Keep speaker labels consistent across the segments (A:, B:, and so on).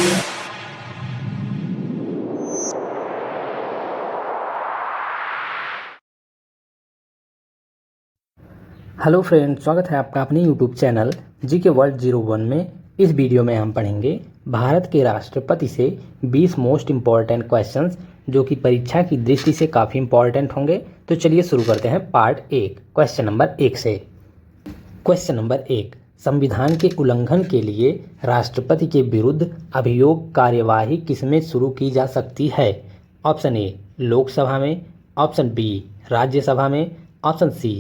A: Hello friends, स्वागत है आपका अपने यूट्यूब चैनल जीके वर्ल्ड 01 में। इस वीडियो में हम पढ़ेंगे भारत के राष्ट्रपति से 20 मोस्ट इम्पॉर्टेंट क्वेश्चंस जो कि परीक्षा की दृष्टि से काफ़ी इम्पॉर्टेंट होंगे। तो चलिए शुरू करते हैं पार्ट 1 क्वेश्चन नंबर 1 से। क्वेश्चन नंबर 1, संविधान के उल्लंघन के लिए राष्ट्रपति के विरुद्ध अभियोग कार्यवाही किसमें शुरू की जा सकती है? ऑप्शन ए लोकसभा में, ऑप्शन बी राज्यसभा में, ऑप्शन सी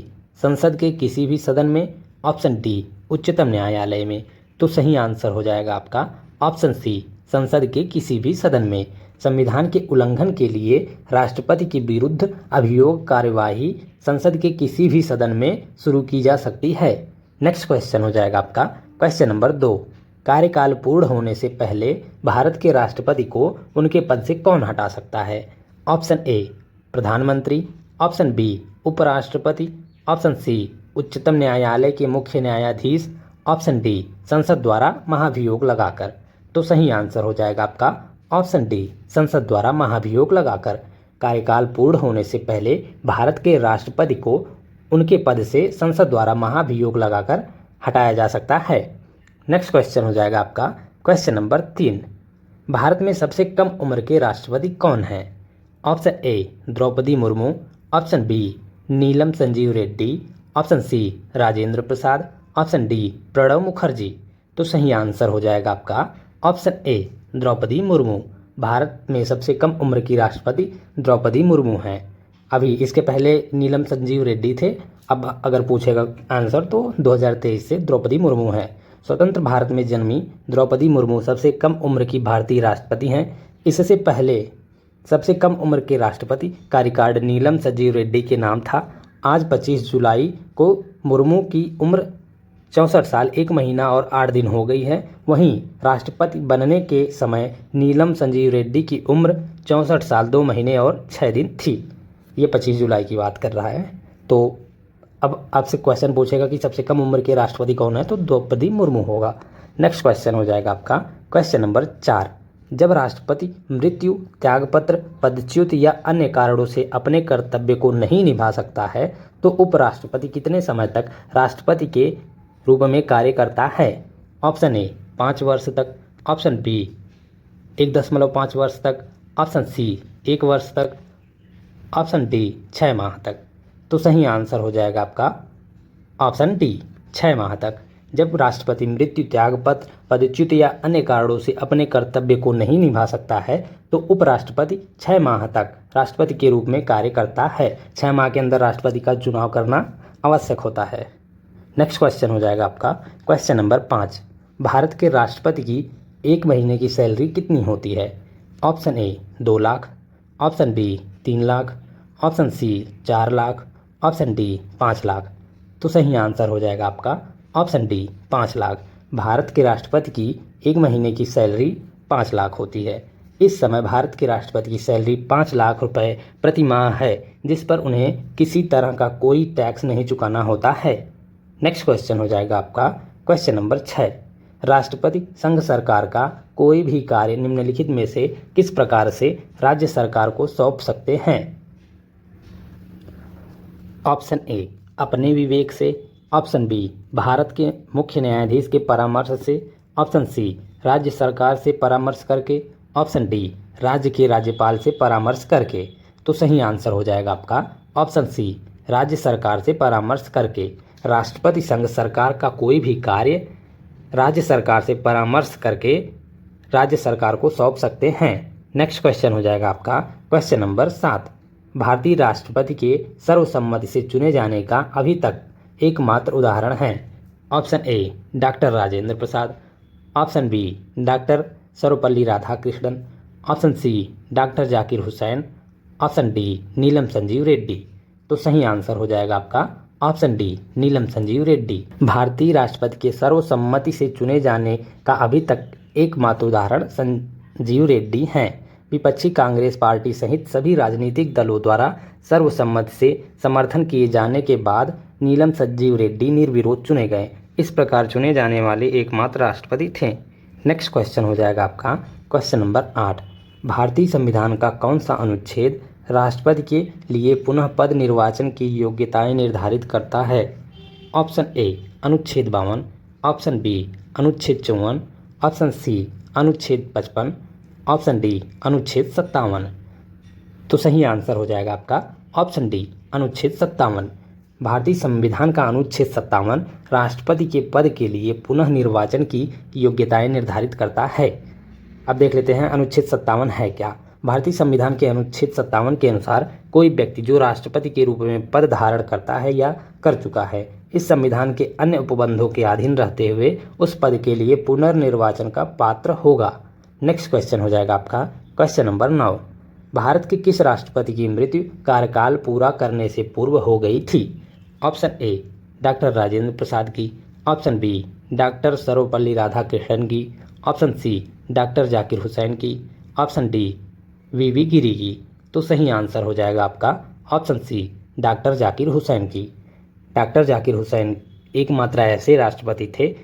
A: संसद के किसी भी सदन में, ऑप्शन डी उच्चतम न्यायालय में। तो सही आंसर हो जाएगा आपका ऑप्शन सी संसद के किसी भी सदन में। संविधान के उल्लंघन के लिए राष्ट्रपति के विरुद्ध अभियोग कार्यवाही संसद के किसी भी सदन में शुरू की जा सकती है। नेक्स्ट क्वेश्चन हो जाएगा आपका क्वेश्चन नंबर 2, कार्यकाल पूर्ण होने से पहले भारत के राष्ट्रपति को उनके पद से कौन हटा सकता है? ऑप्शन ए प्रधानमंत्री, ऑप्शन बी उपराष्ट्रपति, ऑप्शन सी उच्चतम न्यायालय के मुख्य न्यायाधीश, ऑप्शन डी संसद द्वारा महाभियोग लगाकर। तो सही आंसर हो जाएगा आपका ऑप्शन डी संसद द्वारा महाभियोग लगाकर। कार्यकाल पूर्ण होने से पहले भारत के राष्ट्रपति को उनके पद से संसद द्वारा महाभियोग लगाकर हटाया जा सकता है। नेक्स्ट क्वेश्चन हो जाएगा आपका क्वेश्चन नंबर 3, भारत में सबसे कम उम्र के राष्ट्रपति कौन है? Option A Draupadi Murmu, option B Neelam Sanjiva Reddy, option C Rajendra Prasad, option D Pranab Mukherjee. तो सही आंसर हो जाएगा आपका ऑप्शन ए द्रौपदी मुर्मू। भारत में सबसे कम उम्र की राष्ट्रपति द्रौपदी मुर्मू हैं। अभी इसके पहले नीलम संजीव रेड्डी थे। अब अगर पूछेगा आंसर तो 2023 से द्रौपदी मुर्मू हैं। स्वतंत्र भारत में जन्मी द्रौपदी मुर्मू सबसे कम उम्र की भारतीय राष्ट्रपति हैं। इससे पहले सबसे कम उम्र के राष्ट्रपति का रिकॉर्ड नीलम संजीव रेड्डी के नाम था। आज 25 जुलाई को मुर्मू की उम्र 64 साल 1 महीना और 8 दिन हो गई है। वहीं राष्ट्रपति बनने के समय नीलम संजीव रेड्डी की उम्र 64 साल 2 महीने और 6 दिन थी। ये 25 जुलाई की बात कर रहा है। तो अब आपसे क्वेश्चन पूछेगा कि सबसे कम उम्र के राष्ट्रपति कौन है, तो द्रौपदी मुर्मू होगा। नेक्स्ट क्वेश्चन हो जाएगा आपका क्वेश्चन नंबर 4, जब राष्ट्रपति मृत्यु, त्यागपत्र, पदच्युत या अन्य कारणों से अपने कर्तव्य को नहीं निभा सकता है तो उपराष्ट्रपति कितने समय तक राष्ट्रपति के रूप में कार्य करता है? ऑप्शन ए 5 वर्ष तक, ऑप्शन बी 1.5 वर्ष तक, ऑप्शन सी 1 वर्ष तक, ऑप्शन डी 6 माह तक। तो सही आंसर हो जाएगा आपका ऑप्शन डी 6 माह तक। जब राष्ट्रपति मृत्यु, त्यागपत्र, पदच्युत या अन्य कारणों से अपने कर्तव्य को नहीं निभा सकता है तो उपराष्ट्रपति 6 माह तक राष्ट्रपति के रूप में कार्य करता है। 6 माह के अंदर राष्ट्रपति का चुनाव करना आवश्यक होता है। नेक्स्ट क्वेश्चन हो जाएगा आपका क्वेश्चन नंबर 5, भारत के राष्ट्रपति की 1 महीने की सैलरी कितनी होती है? Option A 2 lakh, option B 3 lakh, option C 4 lakh, option D 5 lakh. तो सही आंसर हो जाएगा आपका ऑप्शन डी 5 लाख। भारत के राष्ट्रपति की 1 महीने की सैलरी 5 लाख होती है। इस समय भारत के राष्ट्रपति की सैलरी 5 लाख रुपए प्रति माह है, जिस पर उन्हें किसी तरह का कोई टैक्स नहीं चुकाना होता है। नेक्स्ट क्वेश्चन हो जाएगा आपका क्वेश्चन नंबर 6, राष्ट्रपति संघ सरकार का कोई भी कार्य निम्नलिखित में से किस प्रकार से राज्य सरकार को सौंप सकते हैं? ऑप्शन ए अपने विवेक से, ऑप्शन बी भारत के मुख्य न्यायाधीश के परामर्श से, ऑप्शन सी राज्य सरकार से परामर्श करके, ऑप्शन डी राज्य के राज्यपाल से परामर्श करके। तो सही आंसर हो जाएगा आपका ऑप्शन सी राज्य सरकार से परामर्श करके। राष्ट्रपति संघ सरकार का कोई भी कार्य राज्य सरकार से परामर्श करके राज्य सरकार को सौंप सकते हैं। नेक्स्ट क्वेश्चन हो जाएगा आपका क्वेश्चन नंबर 7, भारतीय राष्ट्रपति के सर्वसम्मति से चुने जाने का अभी तक एकमात्र उदाहरण है। Option A doctor Rajendra Prasad, option B doctor Sarvepalli Radhakrishnan, option C doctor Zakir Hussain, option D Neelam Sanjiva Reddy. तो सही आंसर हो जाएगा आपका ऑप्शन डी नीलम संजीव रेड्डी। भारतीय राष्ट्रपति के सर्वसम्मति से चुने जाने का अभी तक एकमात्र उदाहरण संजीव रेड्डी हैं। विपक्षी कांग्रेस पार्टी सहित सभी राजनीतिक दलों द्वारा सर्वसम्मति से समर्थन किए जाने के बाद नीलम संजीव रेड्डी निर्विरोध चुने गए। इस प्रकार चुने जाने वाले एकमात्र राष्ट्रपति थे। नेक्स्ट क्वेश्चन हो जाएगा आपका क्वेश्चन नंबर 8। भारतीय संविधान का कौन सा अनुच्छेद राष्ट्रपति के लिए पुनः पद निर्वाचन की योग्यताएं निर्धारित करता है? ऑप्शन ए अनुच्छेद 52, ऑप्शन बी अनुच्छेद 54, ऑप्शन सी अनुच्छेद 55, ऑप्शन डी अनुच्छेद 57। तो सही आंसर हो जाएगा आपका ऑप्शन डी अनुच्छेद 57। भारतीय संविधान का अनुच्छेद 57 राष्ट्रपति के पद के लिए पुनः निर्वाचन की योग्यताएं निर्धारित करता है। अब देख लेते हैं अनुच्छेद 57 है क्या। भारतीय संविधान के अनुच्छेद 57 के अनुसार कोई व्यक्ति जो राष्ट्रपति के रूप में पद धारण करता है या कर चुका है, इस संविधान के अन्य उपबंधों के अधीन रहते हुए उस पद के लिए पुनर्निर्वाचन का पात्र होगा। नेक्स्ट क्वेश्चन हो जाएगा आपका क्वेश्चन नंबर 9। भारत के किस राष्ट्रपति की मृत्यु कार्यकाल पूरा करने से पूर्व हो गई थी? Option A doctor Rajendra Prasad की, option B doctor Sarvepalli Radhakrishnan की, option C doctor Zakir Hussain की, ऑप्शन डी वी गिरी की। तो सही आंसर हो जाएगा आपका option C doctor Zakir Hussain की। डॉक्टर जाकिर हुसैन एकमात्र ऐसे राष्ट्रपति थे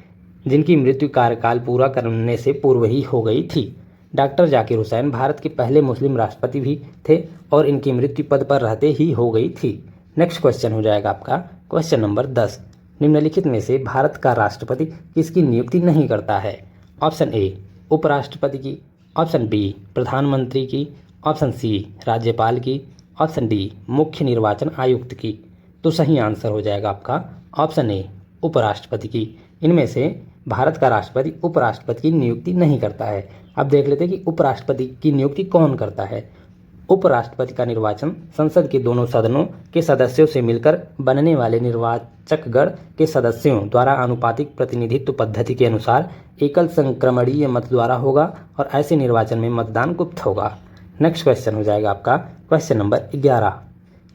A: जिनकी मृत्यु कार्यकाल पूरा करने से पूर्व ही हो गई थी। डॉक्टर जाकिर हुसैन भारत के पहले मुस्लिम राष्ट्रपति भी थे और इनकी मृत्यु पद पर रहते ही हो गई थी। नेक्स्ट क्वेश्चन हो जाएगा आपका क्वेश्चन नंबर 10। निम्नलिखित में से भारत का राष्ट्रपति किसकी नियुक्ति नहीं करता है? ऑप्शन ए उपराष्ट्रपति की, ऑप्शन बी प्रधानमंत्री की, ऑप्शन सी राज्यपाल की, ऑप्शन डी मुख्य निर्वाचन आयुक्त की। तो सही आंसर हो जाएगा आपका ऑप्शन ए उपराष्ट्रपति की। इनमें से भारत का राष्ट्रपति उपराष्ट्रपति की नियुक्ति नहीं करता है। अब देख लेते हैं कि उपराष्ट्रपति की नियुक्ति कौन करता है। उपराष्ट्रपति का निर्वाचन संसद के दोनों सदनों के सदस्यों से मिलकर बनने वाले निर्वाचकगण के सदस्यों द्वारा आनुपातिक प्रतिनिधित्व पद्धति के अनुसार एकल संक्रमणीय मत द्वारा होगा और ऐसे निर्वाचन में मतदान गुप्त होगा। नेक्स्ट क्वेश्चन हो जाएगा आपका क्वेश्चन नंबर 11।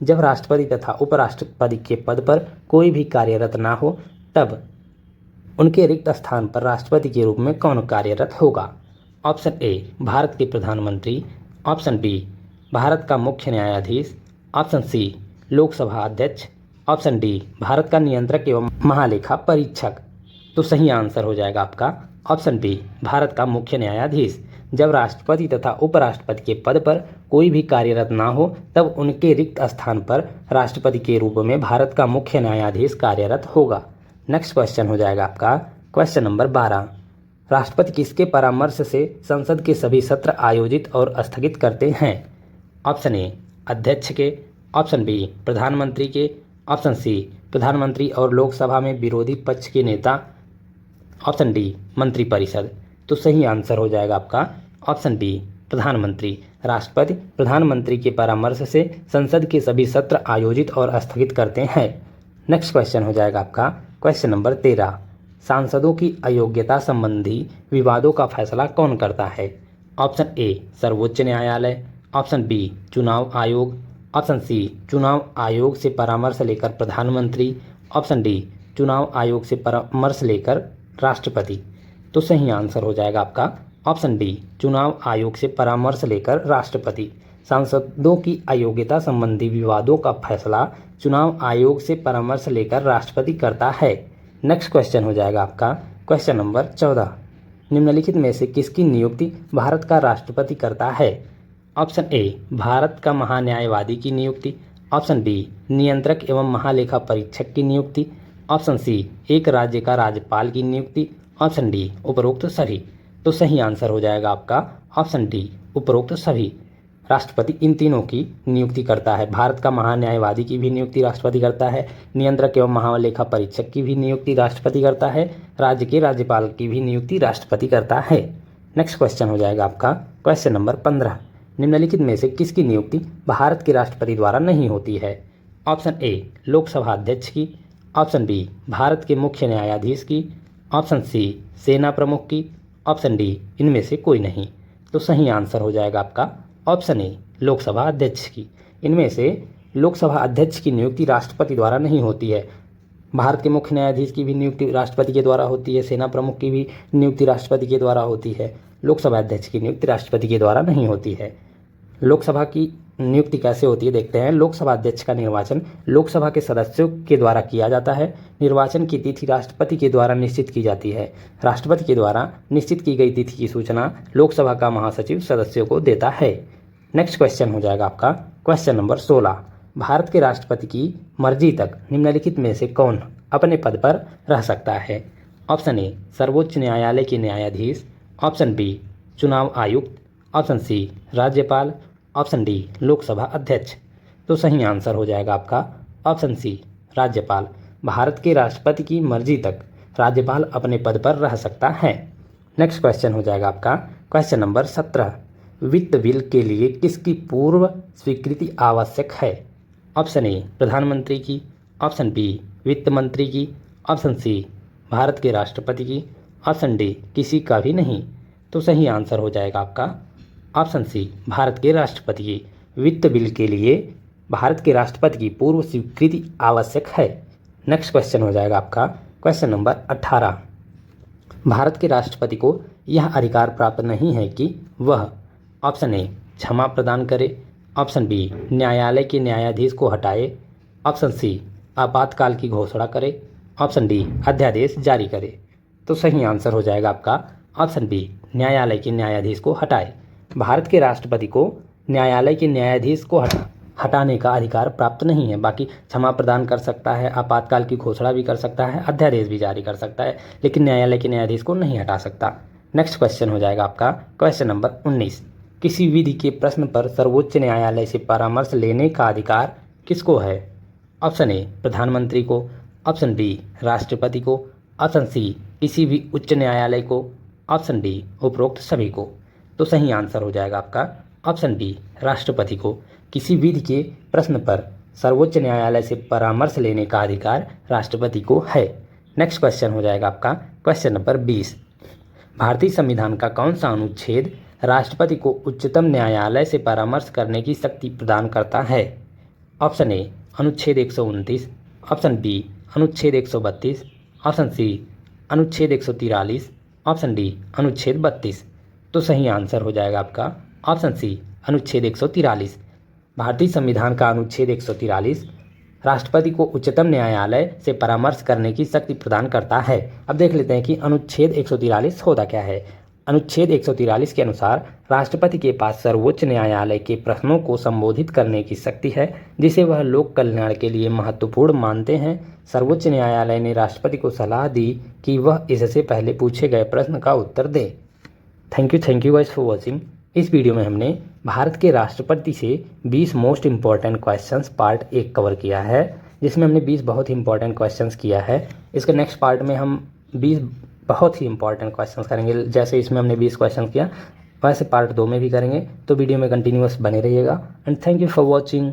A: जब राष्ट्रपति तथा उपराष्ट्रपति के पद पर कोई भी कार्यरत ना हो तब उनके रिक्त स्थान पर राष्ट्रपति के रूप में कौन कार्यरत होगा? ऑप्शन ए भारत के प्रधानमंत्री, ऑप्शन बी भारत का मुख्य न्यायाधीश, ऑप्शन सी लोकसभा अध्यक्ष, ऑप्शन डी भारत का नियंत्रक एवं महालेखा परीक्षक। तो सही आंसर हो जाएगा आपका ऑप्शन बी भारत का मुख्य न्यायाधीश। जब राष्ट्रपति तथा उपराष्ट्रपति के पद पर कोई भी कार्यरत ना हो तब उनके रिक्त स्थान पर राष्ट्रपति के रूप में भारत का मुख्य न्यायाधीश कार्यरत होगा। नेक्स्ट क्वेश्चन हो जाएगा आपका क्वेश्चन नंबर 12। राष्ट्रपति किसके परामर्श से संसद के सभी सत्र आयोजित और स्थगित करते हैं? ऑप्शन ए अध्यक्ष के, ऑप्शन बी प्रधानमंत्री के, ऑप्शन सी प्रधानमंत्री और लोकसभा में विरोधी पक्ष के नेता, ऑप्शन डी मंत्रिपरिषद। तो सही आंसर हो जाएगा आपका ऑप्शन बी प्रधानमंत्री। राष्ट्रपति प्रधानमंत्री के परामर्श से संसद के सभी सत्र आयोजित और स्थगित करते हैं। नेक्स्ट क्वेश्चन हो जाएगा आपका क्वेश्चन नंबर 13। सांसदों की अयोग्यता संबंधी विवादों का फैसला कौन करता है? ऑप्शन ए सर्वोच्च न्यायालय, ऑप्शन बी चुनाव आयोग, ऑप्शन सी चुनाव आयोग से परामर्श लेकर प्रधानमंत्री, ऑप्शन डी चुनाव आयोग से परामर्श लेकर राष्ट्रपति। तो सही आंसर हो जाएगा आपका ऑप्शन डी चुनाव आयोग से परामर्श लेकर राष्ट्रपति। सांसदों की अयोग्यता संबंधी विवादों का फैसला चुनाव आयोग से परामर्श लेकर राष्ट्रपति करता है। नेक्स्ट क्वेश्चन हो जाएगा आपका क्वेश्चन नंबर 14। निम्नलिखित में से किसकी नियुक्ति भारत का राष्ट्रपति करता है? ऑप्शन ए भारत का महान्यायवादी की नियुक्ति, ऑप्शन बी नियंत्रक एवं महालेखा परीक्षक की नियुक्ति, ऑप्शन सी एक राज्य का राज्यपाल की नियुक्ति, ऑप्शन डी उपरोक्त सभी। तो सही आंसर हो जाएगा आपका ऑप्शन डी उपरोक्त सभी। राष्ट्रपति इन तीनों की नियुक्ति करता है। भारत का महान्यायवादी की भी नियुक्ति राष्ट्रपति करता है, नियंत्रक एवं महालेखा परीक्षक की भी नियुक्ति राष्ट्रपति करता है, राज्य के राज्यपाल की भी नियुक्ति राष्ट्रपति करता है। नेक्स्ट क्वेश्चन हो जाएगा आपका क्वेश्चन नंबर 15। निम्नलिखित में से किसकी नियुक्ति भारत के राष्ट्रपति द्वारा नहीं होती है? ऑप्शन ए लोकसभा अध्यक्ष की, ऑप्शन बी भारत के मुख्य न्यायाधीश की, ऑप्शन सी सेना प्रमुख की, ऑप्शन डी इनमें से कोई नहीं। तो सही आंसर हो जाएगा आपका ऑप्शन ए लोकसभा अध्यक्ष की। इनमें से लोकसभा अध्यक्ष की नियुक्ति राष्ट्रपति द्वारा नहीं होती है। भारत के मुख्य न्यायाधीश की भी नियुक्ति राष्ट्रपति के द्वारा होती है, सेना प्रमुख की भी नियुक्ति राष्ट्रपति के द्वारा होती है, लोकसभा अध्यक्ष की नियुक्ति राष्ट्रपति के द्वारा नहीं होती है। लोकसभा की नियुक्ति कैसे होती है देखते हैं। लोकसभा अध्यक्ष का निर्वाचन लोकसभा के सदस्यों के द्वारा किया जाता है। निर्वाचन की तिथि राष्ट्रपति के द्वारा निश्चित की जाती है। राष्ट्रपति के द्वारा निश्चित की गई तिथि की सूचना लोकसभा का महासचिव सदस्यों को देता है। नेक्स्ट क्वेश्चन हो जाएगा आपका क्वेश्चन नंबर 16। भारत के राष्ट्रपति की मर्जी तक निम्नलिखित में से कौन अपने पद पर रह सकता है? ऑप्शन ए सर्वोच्च न्यायालय के न्यायाधीश, ऑप्शन बी चुनाव आयुक्त, ऑप्शन सी राज्यपाल, ऑप्शन डी लोकसभा अध्यक्ष। तो सही आंसर हो जाएगा आपका ऑप्शन सी राज्यपाल। भारत के राष्ट्रपति की मर्जी तक राज्यपाल अपने पद पर रह सकता है। नेक्स्ट क्वेश्चन हो जाएगा आपका क्वेश्चन नंबर 17। वित्त बिल के लिए किसकी पूर्व स्वीकृति आवश्यक है? ऑप्शन ए प्रधानमंत्री की, ऑप्शन बी वित्त मंत्री की, ऑप्शन सी भारत के राष्ट्रपति की, ऑप्शन डी किसी का भी नहीं। तो सही आंसर हो जाएगा आपका ऑप्शन सी भारत के राष्ट्रपति की। वित्त बिल के लिए भारत के राष्ट्रपति की पूर्व स्वीकृति आवश्यक है। नेक्स्ट क्वेश्चन हो जाएगा आपका क्वेश्चन नंबर 18। भारत के राष्ट्रपति को यह अधिकार प्राप्त नहीं है कि वह ऑप्शन ए क्षमा प्रदान करे, ऑप्शन बी न्यायालय के न्यायाधीश को हटाए, ऑप्शन सी आपातकाल की घोषणा करे, ऑप्शन डी अध्यादेश जारी करे। तो सही आंसर हो जाएगा आपका ऑप्शन बी न्यायालय के न्यायाधीश को हटाए। भारत के राष्ट्रपति को न्यायालय के न्यायाधीश को हटाने का अधिकार प्राप्त नहीं है। बाकी क्षमा प्रदान कर सकता है, आपातकाल की घोषणा भी कर सकता है, अध्यादेश भी जारी कर सकता है, लेकिन न्यायालय के न्यायाधीश को नहीं हटा सकता। नेक्स्ट क्वेश्चन हो जाएगा आपका क्वेश्चन नंबर 19। किसी विधि के प्रश्न पर सर्वोच्च न्यायालय से परामर्श लेने का अधिकार किसको है? ऑप्शन ए प्रधानमंत्री को, ऑप्शन बी राष्ट्रपति को, ऑप्शन सी किसी भी उच्च न्यायालय को, ऑप्शन डी उपरोक्त सभी को। तो सही आंसर हो जाएगा आपका ऑप्शन बी राष्ट्रपति को। किसी विधि के प्रश्न पर सर्वोच्च न्यायालय से परामर्श लेने का अधिकार राष्ट्रपति को है। नेक्स्ट क्वेश्चन हो जाएगा आपका क्वेश्चन नंबर 20। भारतीय संविधान का कौन सा अनुच्छेद राष्ट्रपति को उच्चतम न्यायालय से परामर्श करने की शक्ति प्रदान करता है? ऑप्शन ए अनुच्छेद 129, ऑप्शन बी अनुच्छेद 132, ऑप्शन सी अनुच्छेद 143, ऑप्शन डी अनुच्छेद 32। तो सही आंसर हो जाएगा आपका ऑप्शन सी अनुच्छेद 143। भारतीय संविधान का अनुच्छेद 143 राष्ट्रपति को उच्चतम न्यायालय से परामर्श करने की शक्ति प्रदान करता है। अब देख लेते हैं कि अनुच्छेद 143 होता क्या है। अनुच्छेद 143 के अनुसार राष्ट्रपति के पास सर्वोच्च न्यायालय के प्रश्नों को संबोधित करने की शक्ति है जिसे वह लोक कल्याण के लिए महत्वपूर्ण मानते हैं। सर्वोच्च न्यायालय ने राष्ट्रपति को सलाह दी कि वह इससे पहले पूछे गए प्रश्न का उत्तर दे। Thank you guys for watching. इस वीडियो में हमने भारत के राष्ट्रपति से 20 most important questions part 1 cover किया है, जिसमें हमने 20 बहुत ही इंपॉर्टेंट क्वेश्चंस किया है। इसके नेक्स्ट पार्ट में हम 20 बहुत ही इंपॉर्टेंट क्वेश्चंस करेंगे। जैसे इसमें हमने 20 क्वेश्चन किया वैसे पार्ट 2 में भी करेंगे। तो वीडियो में कंटिन्यूअस बने रहिएगा and thank you for watching.